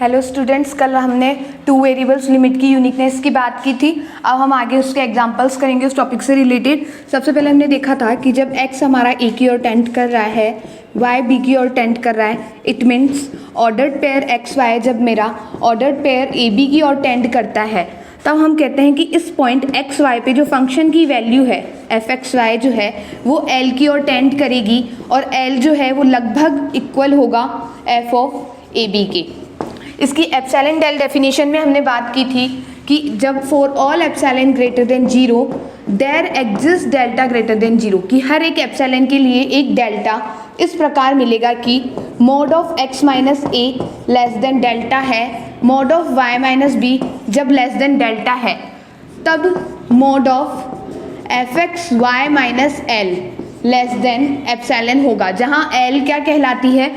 Hello students, कल हमने two variables limit की यूनिकनेस की बात की थी। अब हम आगे उसके एग्जांपल्स करेंगे उस टॉपिक से रिलेटेड। सबसे पहले हमने देखा था कि जब x हमारा a की ओर टेंड कर रहा है, y b की ओर टेंड कर रहा है, it means ordered pair X Y जब मेरा ऑर्डर्ड पेयर ए बी की ओर टेंड करता है, तब हम कहते हैं कि इस पॉइंट एक्स वाई पे जो फंक्शन की वैल्यू है एफ एक्स वाई जो है वो एल की ओर टेंड करेगी और एल जो है वो लगभग इक्वल होगा एफ ऑफ ए बी के। इसकी एप्सिलॉन डेल डेफिनेशन में हमने बात की थी कि जब for all epsilon greater than zero there exist delta greater than zero, कि हर एक एप्सिलॉन के लिए एक डेल्टा इस प्रकार मिलेगा कि mod of x minus A less than delta है, mod of y minus B जब लेस देन डेल्टा है तब mod of F X Y minus L less than epsilon होगा, जहाँ l क्या कहलाती है,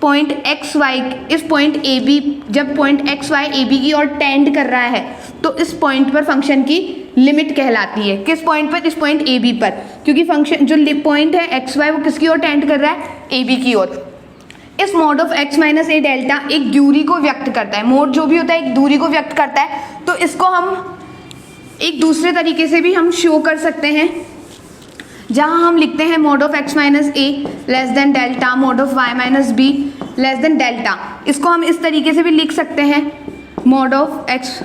पॉइंट एक्स वाई, इस पॉइंट ए बी, जब point X Y A B की ओर टेंड कर रहा है तो इस पॉइंट पर फंक्शन की लिमिट कहलाती है। किस पॉइंट पर? इस पॉइंट ए बी पर, क्योंकि फंक्शन जो पॉइंट है एक्स वाई वो किसकी ओर टेंड कर रहा है, ए बी की ओर। इस mod of X minus A delta एक दूरी को व्यक्त करता है। मोड जो भी होता है एक दूरी को व्यक्त करता है, तो इसको हम एक दूसरे तरीके से भी हम शो कर सकते हैं, जहाँ हम लिखते हैं mod of X minus A less than delta, mod of Y minus B less than delta. इसको हम इस तरीके से भी लिख सकते हैं, mod of X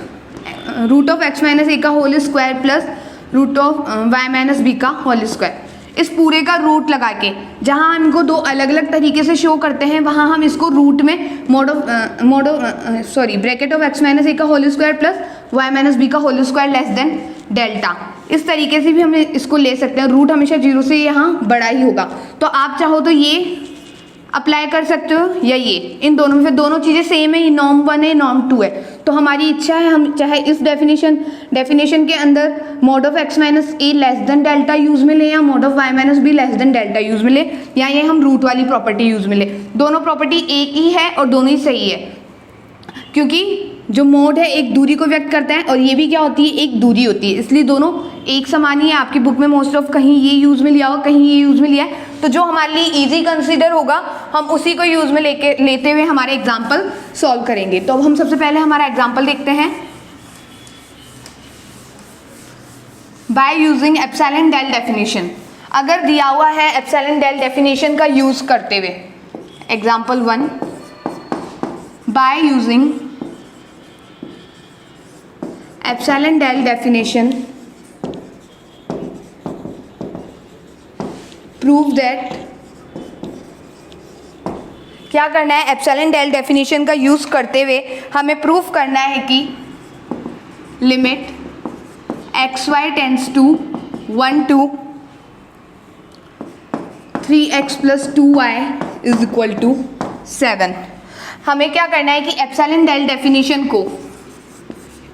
root of X minus A का whole square plus root of Y minus B का होल स्क्वायर। इस पूरे का रूट लगा के, जहाँ हम इनको दो अलग अलग तरीके से शो करते हैं, वहाँ हम इसको रूट में mod of bracket of X minus A का whole square plus Y minus B का whole square less than delta, इस तरीके से भी हम इसको ले सकते हैं। रूट हमेशा जीरो से यहाँ बड़ा ही होगा, तो आप चाहो तो ये अप्लाई कर सकते हो या ये, इन दोनों में, फिर दोनों चीज़ें सेम है, नॉर्म 1 है नॉर्म 2 है। तो हमारी इच्छा है हम चाहे इस डेफिनेशन के अंदर mod of X minus A less than delta use में ले या mod of Y minus B less than delta use में ले, या ये हम रूट वाली प्रॉपर्टी यूज़ में ले। दोनों प्रॉपर्टी एक ही है और दोनों ही सही है, क्योंकि जो मोड है एक दूरी को व्यक्त करता है और ये भी क्या होती है, एक दूरी होती है, इसलिए दोनों एक समान ही है। आपकी बुक में मोस्ट ऑफ कहीं ये यूज़ में लिया होगा, कहीं ये यूज़ में लिया है, तो जो हमारे लिए इजी कंसीडर होगा हम उसी को यूज़ में लेते हुए हमारे एग्जाम्पल सॉल्व करेंगे। तो अब हम सबसे पहले हमारा एग्जाम्पल देखते हैं by using epsilon del definition. अगर दिया हुआ है एप्सिलॉन डेल डेफिनेशन का यूज़ करते हुए, example 1, by using epsilon del definition prove that, क्या करना है, एप्सिलॉन डेल डेफिनेशन का यूज़ करते हुए हमें प्रूफ करना है कि limit X Y tends to 1 to 3x plus 2y is equal to 7। हमें क्या करना है कि एप्सिलॉन डेल डेफिनेशन को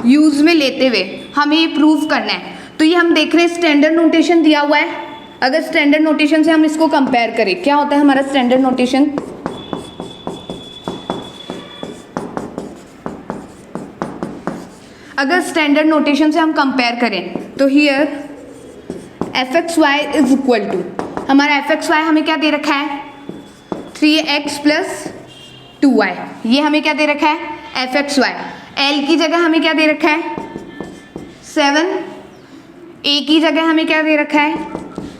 यूज़ में लेते हुए हमें ये प्रूव करना है। तो ये हम देख रहे हैं स्टैंडर्ड नोटेशन दिया हुआ है। अगर स्टैंडर्ड नोटेशन से हम इसको कंपेयर करें, क्या होता है हमारा स्टैंडर्ड नोटेशन, अगर स्टैंडर्ड नोटेशन से हम कंपेयर करें तो here F X Y is equal to, हमारा एफ एक्स वाई हमें क्या दे रखा है, 3x प्लस 2y। ये हमें क्या दे रखा है, एफ एक्स वाई। एल की जगह हमें क्या दे रखा है, 7, ए की जगह हमें क्या दे रखा है,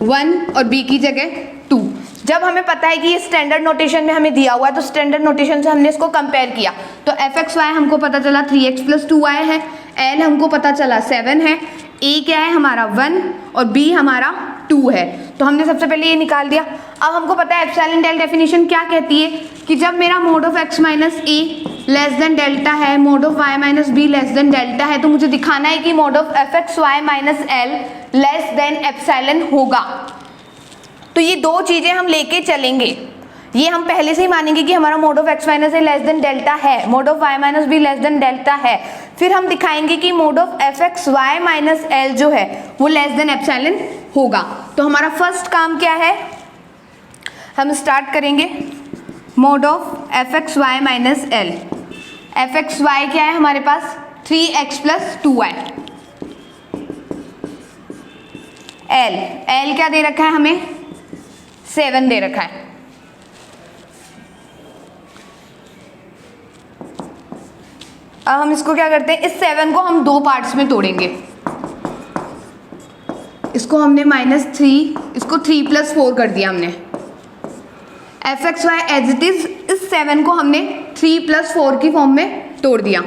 1 और बी की जगह 2। जब हमें पता है कि ये स्टैंडर्ड नोटेशन में हमें दिया हुआ है, तो स्टैंडर्ड नोटेशन से हमने इसको कंपेयर किया, तो एफ एक्स वाई हमको पता चला 3x प्लस 2y है, एल हमको पता चला 7 है, ए क्या है हमारा 1 और बी हमारा 2 है। तो हमने सबसे पहले ये निकाल दिया। अब हमको पता है एप्सिलॉन डेल डेफिनेशन क्या कहती है कि जब मेरा mod of X minus A less than delta है, mod of Y minus B less than delta है, तो मुझे दिखाना है कि mod of F X Y minus L less than epsilon होगा। तो ये दो चीज़ें हम लेके चलेंगे। ये हम पहले से ही मानेंगे कि हमारा mod of X minus A less than delta है, mod of Y minus B less than delta है। फिर हम दिखाएंगे कि mod of F X Y minus L जो है वो लेस देन एप्सिलॉन होगा। तो हमारा फर्स्ट काम क्या है, हम स्टार्ट करेंगे mod of F X Y minus L. F X Y क्या है हमारे पास, 3x प्लस 2y। एल क्या दे रखा है हमें, 7 दे रखा है। अब हम इसको क्या करते हैं, इस 7 को हम 2 पार्ट्स में तोड़ेंगे। इसको हमने -3, इसको 3 + 4 कर दिया हमने। fxy एज इट इज, इस 7 को हमने 3 + 4 की फॉर्म में तोड़ दिया।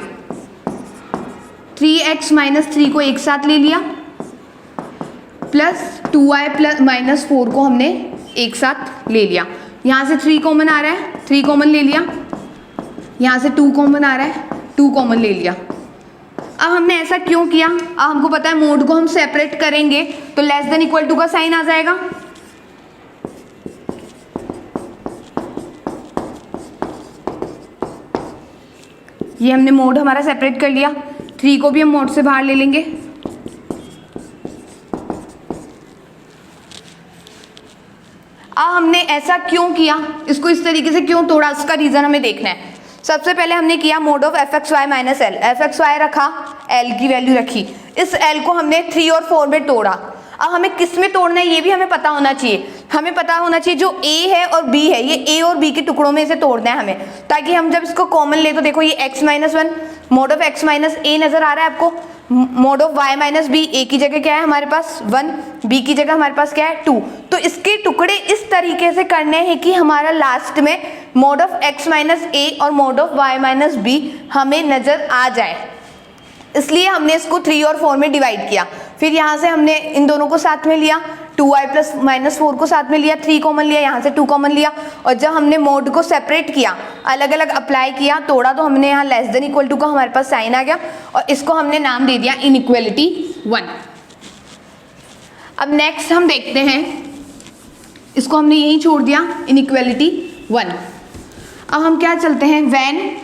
3x - 3 को एक साथ ले लिया, प्लस 2y - 4 को हमने एक साथ ले लिया। यहाँ से 3 कॉमन आ रहा है, 3 कॉमन ले लिया। यहाँ से 2 कॉमन आ रहा है, 2 कॉमन ले लिया। अब हमने ऐसा क्यों किया, अब हमको पता है मोड को हम सेपरेट करेंगे तो लेस देन इक्वल टू का साइन आ जाएगा। ये हमने मोड हमारा सेपरेट कर लिया। 3 को भी हम मोड से बाहर ले लेंगे। अब हमने ऐसा क्यों किया, इसको इस तरीके से क्यों तोड़ा, उसका रीजन हमें देखना है। सबसे पहले हमने किया mod of fxy - l, fxy रखा, l की वैल्यू रखी, इस l को हमने 3 और 4 में तोड़ा। अब हमें किस में तोड़ना है ये भी हमें पता होना चाहिए। हमें पता होना चाहिए जो a है और b है, ये a और b के टुकड़ों में इसे तोड़ना है हमें, ताकि हम जब इसको कॉमन ले तो देखो ये x - 1, mode of x - a नजर आ रहा है आपको, mode of y - b, a की जगह क्या है हमारे पास 1, b की जगह हमारे पास क्या है 2। तो इसके टुकड़े इस तरीके से करने हैं कि हमारा लास्ट में मोड ऑफ x - a और मोड ऑफ y - b हमें नजर आ जाए, इसलिए हमने इसको 3 और 4 में डिवाइड किया। फिर यहाँ से हमने इन दोनों को साथ में लिया, 2y + -4 को साथ में लिया, 3 कॉमन लिया, यहाँ से 2 कॉमन लिया, और जब हमने मोड को सेपरेट किया, अलग अलग अप्लाई किया, तोड़ा, तो हमने यहाँ लेस देन इक्वल टू का हमारे पास साइन आ गया, और इसको हमने नाम दे दिया इनइक्वालिटी 1। अब नेक्स्ट हम देखते हैं, इसको हमने यहीं छोड़ दिया इनइक्वालिटी 1। अब हम क्या चलते हैं,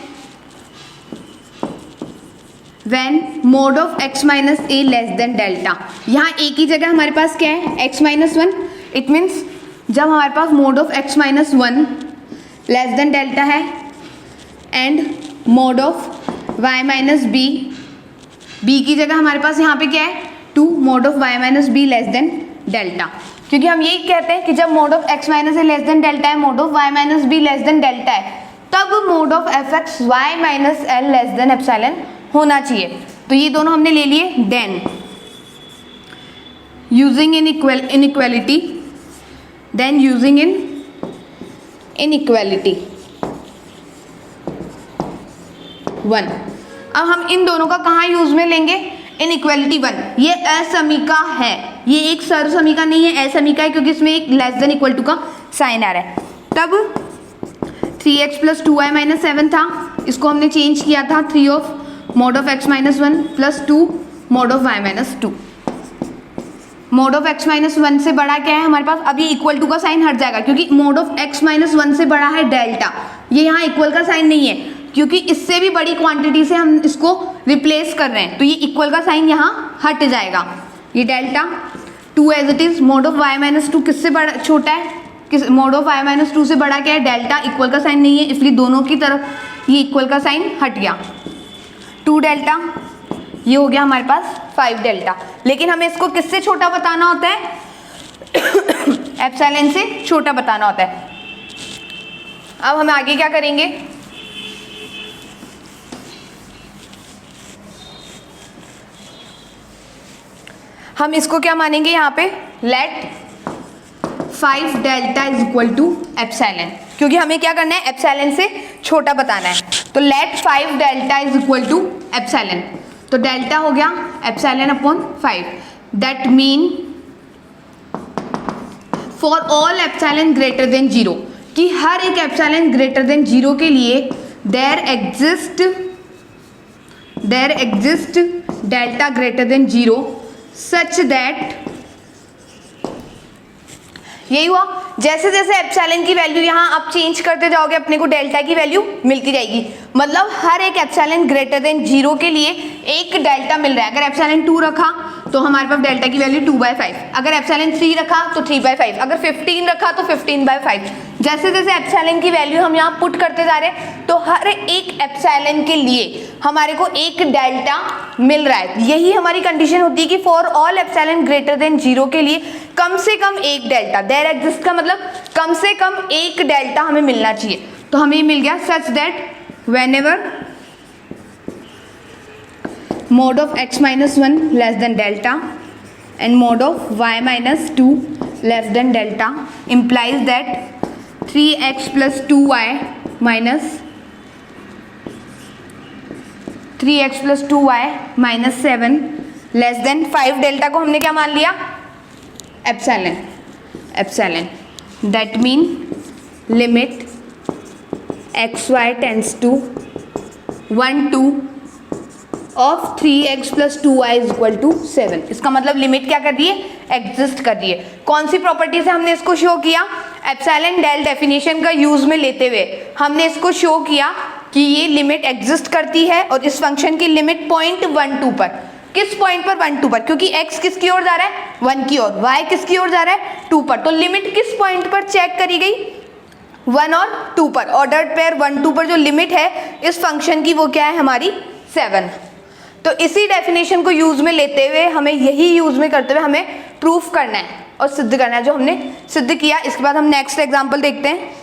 when mode of x - a less than delta, यहाँ a की जगह हमारे पास क्या है x - 1, इट मीन्स जब हमारे पास mod of x - 1 less than delta है and mod of y - b की जगह हमारे पास यहाँ पे क्या है 2, mod of y - b less than delta, क्योंकि हम यही कहते हैं कि जब mod of x - a less than delta है, mod of y - b less than delta है, तब mod of fxy - l less than epsilon होना चाहिए। तो ये दोनों हमने ले लिए। Then using inequality, then using inequality 1। अब हम इन दोनों का कहाँ यूज में लेंगे, इनइक्वालिटी 1। ये असमीका है, ये एक सर्वसमीका नहीं है, असमीका है, क्योंकि इसमें एक लेस देन इक्वल टू का साइन आ रहा है। तब 3x + 2y - 7 था, इसको हमने चेंज किया था 3 of mode of x - 1 + 2 mod of y - 2। Mod of x - 1 से बड़ा क्या है हमारे पास, अब ये इक्वल टू का साइन हट जाएगा, क्योंकि मोड ऑफ x - 1 से बड़ा है डेल्टा, ये यहाँ इक्वल का साइन नहीं है, क्योंकि इससे भी बड़ी क्वांटिटी से हम इसको रिप्लेस कर रहे हैं, तो ये इक्वल का साइन यहाँ हट जाएगा। ये delta 2 as it is, mod of y - 2 किससे बड़ा, छोटा है, किस मोड ऑफ y - 2 से बड़ा क्या है डेल्टा, इक्वल का साइन नहीं है, इसलिए दोनों की तरफ ये इक्वल का साइन हट गया। 2 डेल्टा, ये हो गया हमारे पास 5 डेल्टा। लेकिन हमें इसको किससे छोटा बताना होता है, एप्सिलॉन से छोटा बताना होता है। अब हम आगे क्या करेंगे, हम इसको क्या मानेंगे यहाँ पे, let 5 delta is equal to epsilon, क्योंकि हमें क्या करना है, एप्सिलॉन से छोटा बताना है। तो let 5 delta is equal to epsilon, तो डेल्टा हो गया epsilon upon 5। That mean for all epsilon greater than 0, कि हर एक एप्सिलॉन ग्रेटर देन 0 के लिए there exist delta greater than 0 such that, यही हुआ, जैसे जैसे एप्सिलॉन की वैल्यू यहाँ आप चेंज करते जाओगे अपने को डेल्टा की वैल्यू मिलती जाएगी। मतलब हर एक एप्सिलॉन ग्रेटर देन 0 के लिए एक डेल्टा मिल रहा है। अगर एप्सिलॉन 2 रखा तो हमारे पास डेल्टा की वैल्यू 2/5, अगर एप्सिलॉन 3 रखा तो 3/5, अगर 15 रखा तो 15/5। जैसे जैसे एप्सिलॉन की वैल्यू हम यहाँ पुट करते जा रहे हैं, तो हर एक एप्सिलॉन के लिए हमारे को एक डेल्टा मिल रहा है। यही हमारी कंडीशन होती है कि for all epsilon greater than 0 के लिए कम से कम एक डेल्टा, देयर एग्जिस्ट का मतलब कम से कम एक डेल्टा हमें मिलना चाहिए। तो हमें मिल गया such that whenever mod of x minus 1 less than delta and mod of y minus 2 less than delta implies that 3x plus 2y minus 3x plus 2y minus 7 less than 5 delta को हमने क्या मान लिया? Epsilon. That mean limit X Y tends to 1 2 of 3x plus 2y is equal to 7. इसका मतलब limit क्या कर रही है? एग्जिस्ट कर रही है. कौन सी प्रॉपर्टी से हमने इसको शो किया? एप्सिलॉन डेल डेफिनेशन का यूज में लेते हुए हमने इसको शो किया कि ये लिमिट एग्जिस्ट करती है और इस फंक्शन की लिमिट पॉइंट 1 2 पर. किस पॉइंट पर? 1 2 पर, क्योंकि x किसकी ओर जा रहा है? 1 की ओर. y किसकी ओर जा रहा है? 2 पर. तो लिमिट किस पॉइंट पर चेक करी गई? 1 और 2 पर. ऑर्डर्ड पेयर 1 2 पर जो लिमिट है इस फंक्शन की वो क्या है हमारी? 7. तो इसी डेफिनेशन को यूज में लेते हुए हमें यही यूज में करते हुए हमें प्रूफ करना है और सिद्ध करना है, जो हमने सिद्ध किया. इसके बाद हम नेक्स्ट एग्जांपल देखते हैं.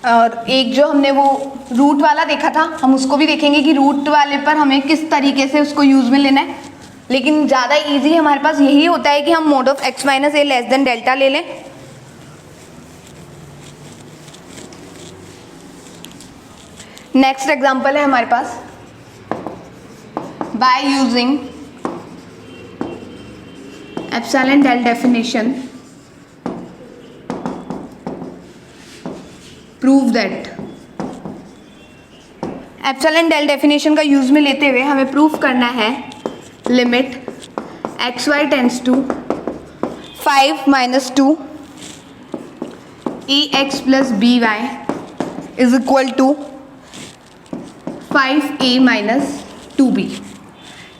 और एक जो हमने वो रूट वाला देखा था, हम उसको भी देखेंगे कि रूट वाले पर हमें किस तरीके से उसको यूज में लेना है. लेकिन ज़्यादा इजी हमारे पास यही होता है कि हम mod of x minus A less than delta ले लें. नेक्स्ट एग्जांपल है हमारे पास. By using epsilon del definition prove that. Epsilon del definition का यूज में लेते हुए हमें प्रूफ करना है limit X Y tends to 5 minus 2 A X plus B Y is equal to 5a minus 2b.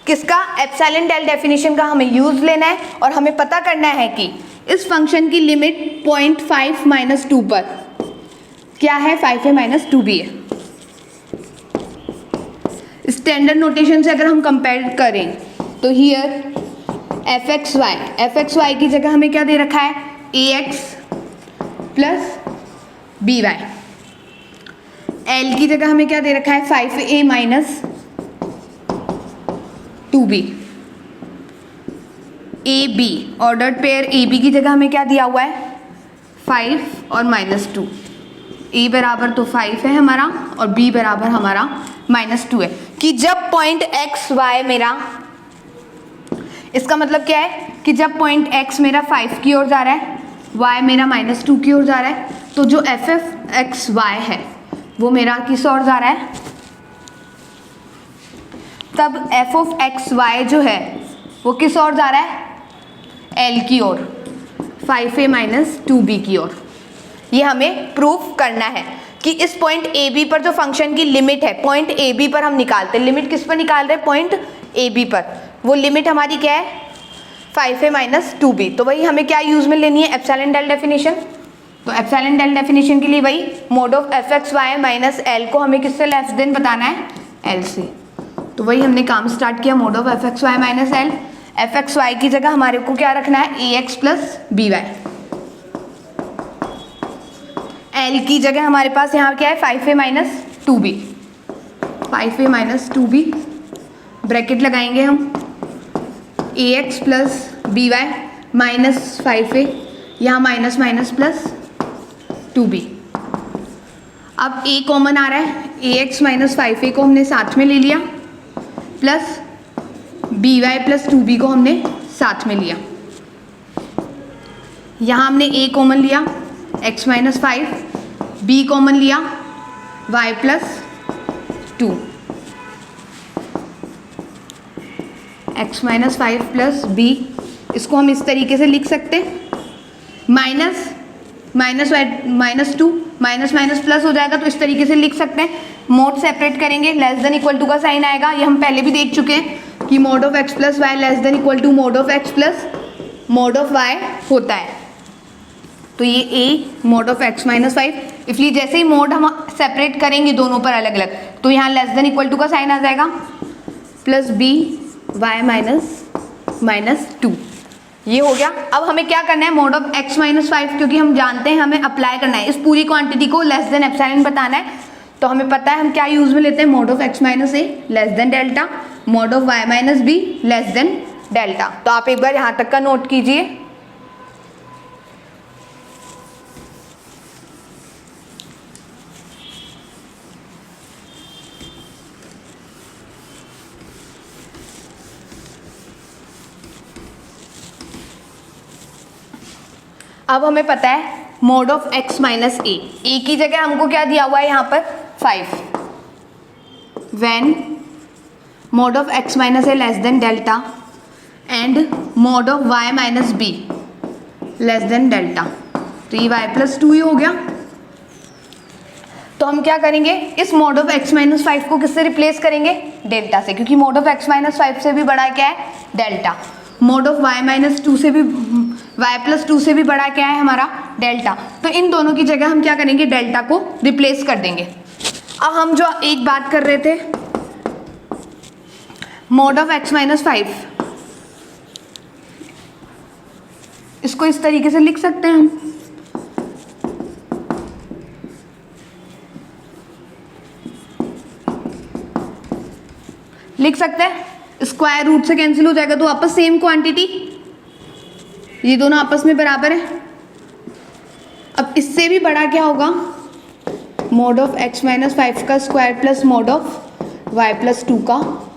किसका? एप्सिलॉन डेल डेफिनेशन का हमें यूज लेना है और हमें पता करना है कि इस फंक्शन की लिमिट 0.5 माइनस 2 पर क्या है? 5a माइनस 2b है. स्टैंडर्ड नोटेशन से अगर हम कंपेयर करें तो हियर एफ एक्स वाई की जगह हमें क्या दे रखा है? ax plus B Y. L की जगह हमें क्या दे रखा है? 5a minus 2b. A B ordered pair A B की जगह हमें क्या दिया हुआ है? 5 और माइनस 2. a बराबर तो 5 है हमारा और b बराबर हमारा -2 है. कि जब पॉइंट x y मेरा, इसका मतलब क्या है कि जब पॉइंट x मेरा 5 की ओर जा रहा है, y मेरा -2 की ओर जा रहा है, तो जो एफ एफ एक्स वाई है वो मेरा किस ओर जा रहा है? तब एफ ऑफ एक्स वाई जो है वो किस ओर जा रहा है? l की ओर, 5a माइनस 2b की ओर. ये हमें प्रूफ करना है कि इस पॉइंट ए बी पर जो फंक्शन की लिमिट है, पॉइंट ए बी पर हम निकालते हैं. लिमिट किस पर निकाल रहे हैं? पॉइंट ए बी पर. वो लिमिट हमारी क्या है? 5a minus 2b. तो वही हमें क्या यूज में लेनी है? Epsilon del definition. तो एप्सिलॉन डेल डेफिनेशन के लिए वही mod of F X Y minus L को हमें किससे लेस देन बताना है? एल से. तो वही हमने काम स्टार्ट किया. Mod of F X Y minus L. F X Y की जगह हमारे को क्या रखना है? A X plus B Y. L की जगह हमारे पास यहाँ क्या है? 5a minus 2b. 5a minus 2b bracket लगाएंगे हम. A X plus B Y minus 5a, यहाँ माइनस माइनस प्लस 2b. अब a कॉमन आ रहा है. ए एक्स माइनस 5a को हमने साथ में ले लिया plus B Y plus 2b को हमने साथ में लिया. यहाँ हमने a कॉमन लिया, x माइनस 5, b कॉमन लिया, y plus 2. x minus 5 plus b, इसको हम इस तरीके से लिख सकते. Minus minus minus 2 minus minus plus हो जाएगा, तो इस तरीके से लिख सकते हैं. मोड सेपरेट करेंगे, लेस देन इक्वल टू का साइन आएगा. ये हम पहले भी देख चुके हैं कि mod of x plus Y less than equal to mode of x plus mode of y होता है. तो ये a mod of x minus 5, इसलिए जैसे ही मोड हम सेपरेट करेंगे दोनों पर अलग अलग, तो यहाँ लेस देन इक्वल टू का साइन आ जाएगा, प्लस b y माइनस 2, ये हो गया। अब हमें क्या करना है, मोड ऑफ x माइनस 5, क्योंकि हम जानते हैं हमें अप्लाई करना है, इस पूरी क्वांटिटी को लेस देन एप्सिलॉन बताना है, तो हमें पता है हम क्या यूज में लेते हैं, mode of x minus a less than delta, mode of y minus b less than delta. तो आप एक बार यहाँ तक का नोट कीजिए। अब हमें पता है मोड ऑफ x माइनस ए की जगह हमको क्या दिया हुआ है यहाँ पर 5, when mode of x minus A less than delta and mod of y minus B less than delta, तो ये y प्लस 2 ही हो गया। तो हम क्या करेंगे, इस मोड ऑफ x माइनस 5 को किससे रिप्लेस करेंगे, डेल्टा से, क्योंकि मोड ऑफ x माइनस 5 से भी बड़ा क्या है, delta. Mode of y minus 2 से भी, y प्लस 2 से भी बड़ा क्या है हमारा, डेल्टा। तो इन दोनों की जगह हम क्या करेंगे, डेल्टा को रिप्लेस कर देंगे। अब हम जो एक बात कर रहे थे, मोड ऑफ x माइनस 5, इसको इस तरीके से लिख सकते हैं हम, लिख सकते हैं, स्क्वायर रूट से कैंसिल हो जाएगा, तो वापस सेम क्वांटिटी, ये दोनों आपस में बराबर है। अब इससे भी बड़ा क्या होगा, मोड ऑफ x माइनस 5 का square plus mode of y plus 2 का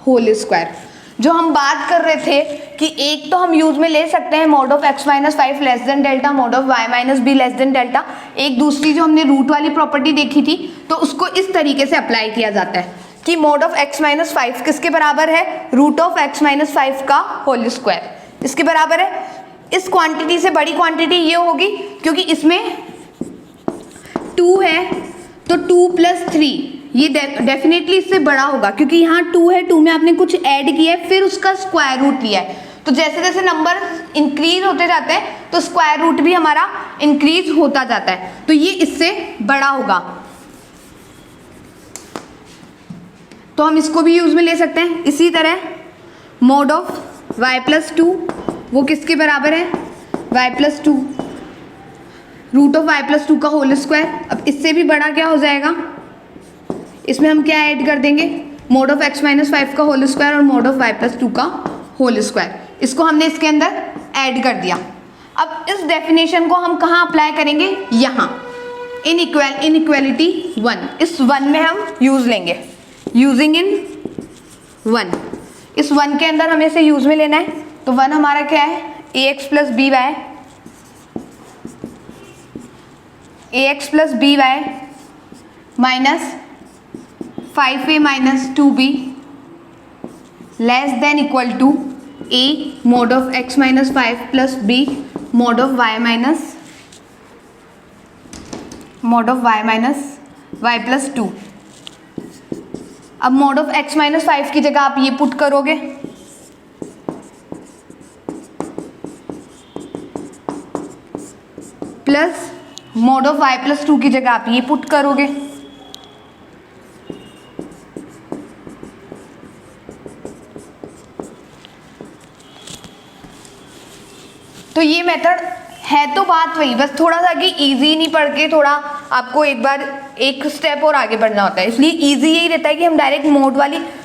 होल स्क्वायर। जो हम बात कर रहे थे कि एक तो हम यूज में ले सकते हैं mode of x minus 5 less than delta, mode of y minus B less than delta, एक दूसरी जो हमने रूट वाली प्रॉपर्टी देखी थी, तो उसको इस तरीके से अप्लाई किया जाता है कि मोड ऑफ x माइनस 5 किसके बराबर है, रूट ऑफ x माइनस 5 का होल स्क्वायर, इसके बराबर है। इस क्वांटिटी से बड़ी क्वांटिटी ये होगी, क्योंकि इसमें 2 है, तो 2 प्लस 3 ये डेफिनेटली इससे बड़ा होगा, क्योंकि यहाँ 2 है, 2 में आपने कुछ ऐड किया है, फिर उसका स्क्वायर रूट लिया है। तो जैसे जैसे नंबर इंक्रीज होते जाते हैं, तो स्क्वायर रूट भी हमारा इंक्रीज होता जाता है, तो ये इससे बड़ा होगा। तो हम इसको भी यूज में ले सकते हैं। इसी तरह मोड ऑफ y प्लस 2, वो किसके बराबर है, y plus 2, root of y plus 2 का होल स्क्वायर। अब इससे भी बड़ा क्या हो जाएगा, इसमें हम क्या ऐड कर देंगे, मोड ऑफ x माइनस 5 का होल स्क्वायर और मोड ऑफ y प्लस 2 का होल स्क्वायर, इसको हमने इसके अंदर ऐड कर दिया। अब इस डेफिनेशन को हम कहाँ अप्लाई करेंगे, यहाँ इनइक्वालिटी 1, इस 1 में हम यूज लेंगे, यूजिंग इन 1, इस 1 के अंदर हमें इसे यूज में लेना है। तो 1 हमारा क्या है, ax plus B Y, ax plus B Y minus 5a minus 2b less than equal to a mod of x minus 5 plus b mod of y minus y plus 2। अब मोड ऑफ x माइनस 5 की जगह आप ये put करोगे, plus mode of y plus 2 की जगह आप ये पुट करोगे, तो ये मेथड है, तो बात वही, बस थोड़ा सा कि इजी नहीं पढ़ के थोड़ा आपको एक बार एक स्टेप और आगे बढ़ना होता है, इसलिए इजी यही रहता है कि हम direct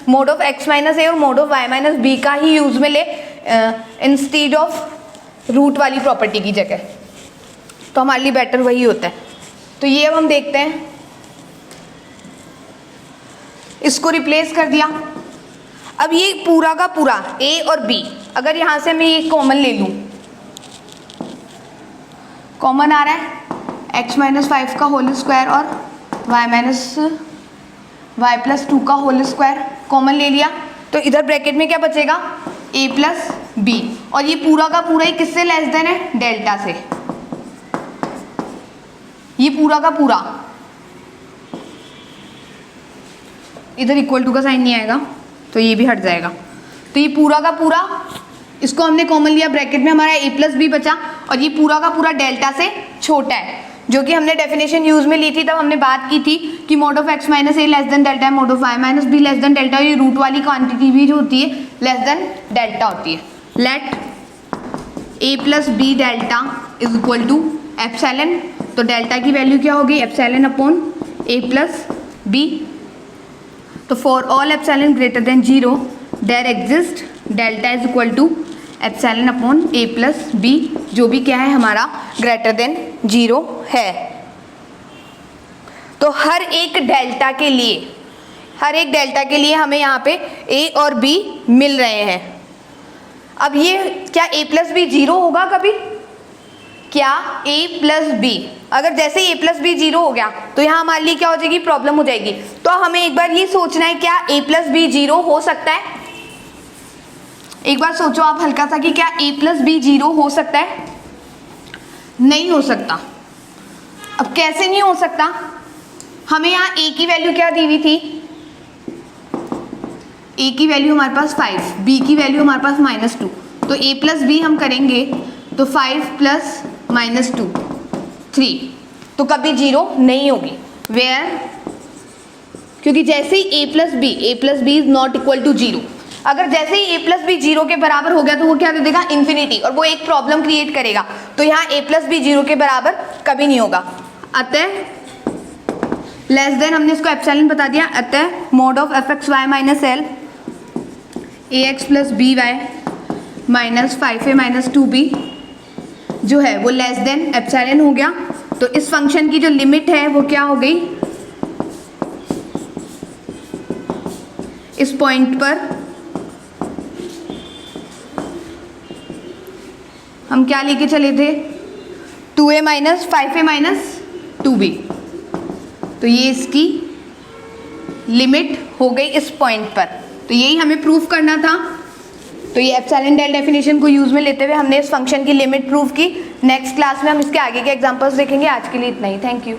mod of x minus A और mod of y minus B का ही यूज में ले इंस्टीड ऑफ रूट वाली प्रॉपर्टी की जगह, तो हमारे लिए बेटर वही होता है। तो ये अब हम देखते हैं, इसको रिप्लेस कर दिया। अब ये पूरा का पूरा a और b, अगर यहाँ से मैं ये कॉमन ले लूँ, कॉमन आ रहा है x माइनस 5 का होल स्क्वायर और y प्लस 2 का होल स्क्वायर कॉमन ले लिया, तो इधर ब्रैकेट में क्या बचेगा, a प्लस बी, और ये पूरा का पूरा ही किससे लेस देन है, डेल्टा से, ये पूरा का पूरा, इधर इक्वल टू का साइन नहीं आएगा तो ये भी हट जाएगा, तो ये पूरा का पूरा, इसको हमने कॉमन लिया, ब्रैकेट में हमारा a प्लस बी बचा, और ये पूरा का पूरा डेल्टा से छोटा है, जो कि हमने डेफिनेशन यूज में ली थी। तब हमने बात की थी कि mod of x minus A less than delta है, mod of y minus B less than delta, ये रूट वाली क्वांटिटी भी जो होती है लेस देन डेल्टा होती है। Let a plus B delta is equal to epsilon, तो डेल्टा की वैल्यू क्या होगी, epsilon upon a plus B. तो for all epsilon greater than 0 there exist delta is equal to epsilon upon a plus B, जो भी क्या है हमारा ग्रेटर देन 0 है। तो हर एक डेल्टा के लिए हमें यहाँ पे a और b मिल रहे हैं। अब ये क्या a प्लस बी 0 होगा कभी, क्या a प्लस बी, अगर जैसे a प्लस बी 0 हो गया तो यहाँ हमारे लिए क्या हो जाएगी, प्रॉब्लम हो जाएगी। तो हमें एक बार ये सोचना है क्या a प्लस बी 0 हो सकता है, एक बार सोचो आप हल्का सा कि क्या a प्लस बी 0 हो सकता है, नहीं हो सकता। अब कैसे नहीं हो सकता, हमें यहाँ a की वैल्यू क्या दी हुई थी, a की वैल्यू हमारे पास 5, b की वैल्यू हमारे पास -2, तो a प्लस बी हम करेंगे तो 5 प्लस -2 3, तो कभी 0 नहीं होगी। वेयर, क्योंकि जैसे ही a plus B is not equal to 0, अगर जैसे ही a प्लस बी 0 के बराबर हो गया तो वो क्या दे देगा, इन्फिनिटी, और वो एक प्रॉब्लम क्रिएट करेगा। तो यहाँ a प्लस बी 0 के बराबर कभी नहीं होगा। अतः लेस देन, हमने इसको एप्सिलॉन बता दिया, अतः mod of F X Y minus L A X plus B Y minus 5a minus 2b जो है वो लेस देन एप्सिलॉन हो गया। तो इस फंक्शन की जो लिमिट है वो क्या हो गई, इस पॉइंट पर हम क्या लेके चले थे, 2a minus 5a minus 2b, तो ये इसकी लिमिट हो गई इस पॉइंट पर। तो यही हमें प्रूफ करना था। तो ये एप्सिलॉन डेल डेफिनेशन को यूज में लेते हुए हमने इस फंक्शन की लिमिट प्रूव की। नेक्स्ट क्लास में हम इसके आगे के एग्जांपल्स देखेंगे। आज के लिए इतना ही, थैंक यू।